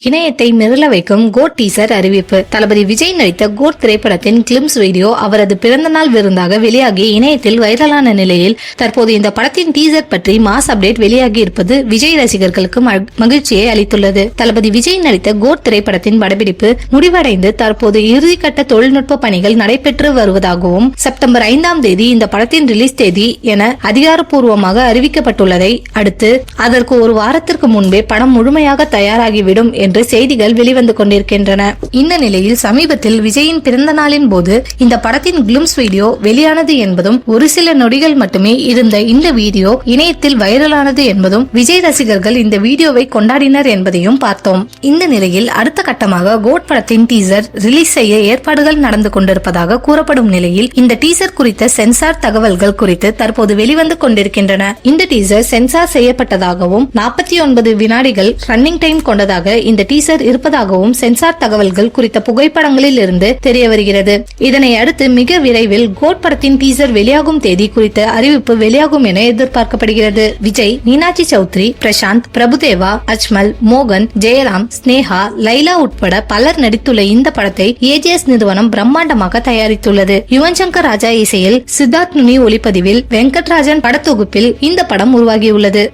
இணையத்தை மிரள வைக்கும் code teaser அறிவிப்பு. தளபதி விஜய் நடித்த கோட் திரைப்படத்தின் கிளிம்ஸ் வீடியோ அவரது பிறந்தநாள் விருந்தாக வெளியாகி இணையத்தில் வைரலான நிலையில் தற்போது இந்த படத்தின் டீசர் பற்றி மாஸ் அப்டேட் வெளியாகி இருப்பது விஜய் ரசிகர்களுக்கு மகிழ்ச்சியை அளித்துள்ளது. தளபதி விஜய் நடித்த கோட் திரைப்படத்தின் படப்பிடிப்பு முடிவடைந்து தற்போது இறுதிக்கட்ட தொழில்நுட்ப பணிகள் நடைபெற்று வருவதாகவும் செப்டம்பர் 5ஆம் தேதி இந்த படத்தின் ரிலீஸ் தேதி என அதிகாரப்பூர்வமாக அறிவிக்கப்பட்டுள்ளதை அடுத்து அதற்கு ஒரு வாரத்திற்கு முன்பே படம் முழுமையாக தயாராகிவிடும் என்று செய்திகள் வெளிவந்து கொண்டிருக்கின்றன. இந்த நிலையில் சமீபத்தில் விஜயின் பிறந்த நாளின் போது இந்த படத்தின் கிளிம்ஸ் வீடியோ வெளியானது என்பதும் ஒரு சில நொடிகள் மட்டுமே இருந்த இந்த வீடியோ இணையத்தில் வைரலானது என்பதும் விஜய் ரசிகர்கள் இந்த வீடியோவை கொண்டாடினர் என்பதையும் பார்த்தோம். இந்த நிலையில் அடுத்த கட்டமாக கோட் படத்தின் டீசர் ரிலீஸ் செய்ய ஏற்பாடுகள் நடந்து கொண்டிருப்பதாக கூறப்படும் நிலையில் இந்த டீசர் குறித்த சென்சார் தகவல்கள் குறித்து தற்போது வெளிவந்து கொண்டிருக்கின்றன. இந்த டீசர் சென்சார் செய்யப்பட்டதாகவும் 49 வினாடிகள் ரன்னிங் டைம் கொண்டதாக இந்த டீசர் இருப்பதாகவும் சென்சார் தகவல்கள் குறித்த புகைப்படங்களில் இருந்து தெரிய வருகிறது. இதனை அடுத்து மிக விரைவில் கோட் படத்தின் டீசர் வெளியாகும் தேதி குறித்த அறிவிப்பு வெளியாகும் என எதிர்பார்க்கப்படுகிறது. விஜய், மீனாட்சி சௌத்ரி, பிரசாந்த், பிரபுதேவா, அஜ்மல், மோகன், ஜெயராம், ஸ்னேகா, லைலா உட்பட பலர் நடித்துள்ள இந்த படத்தை ஏஜிஎஸ் நிறுவனம் பிரம்மாண்டமாக தயாரித்துள்ளது. யுவன் சங்கர் ராஜா இசையில் சித்தார்த் நுனி ஒளிப்பதிவில் வெங்கட்ராஜன் படத்தொகுப்பில் இந்த படம் உருவாகியுள்ளது.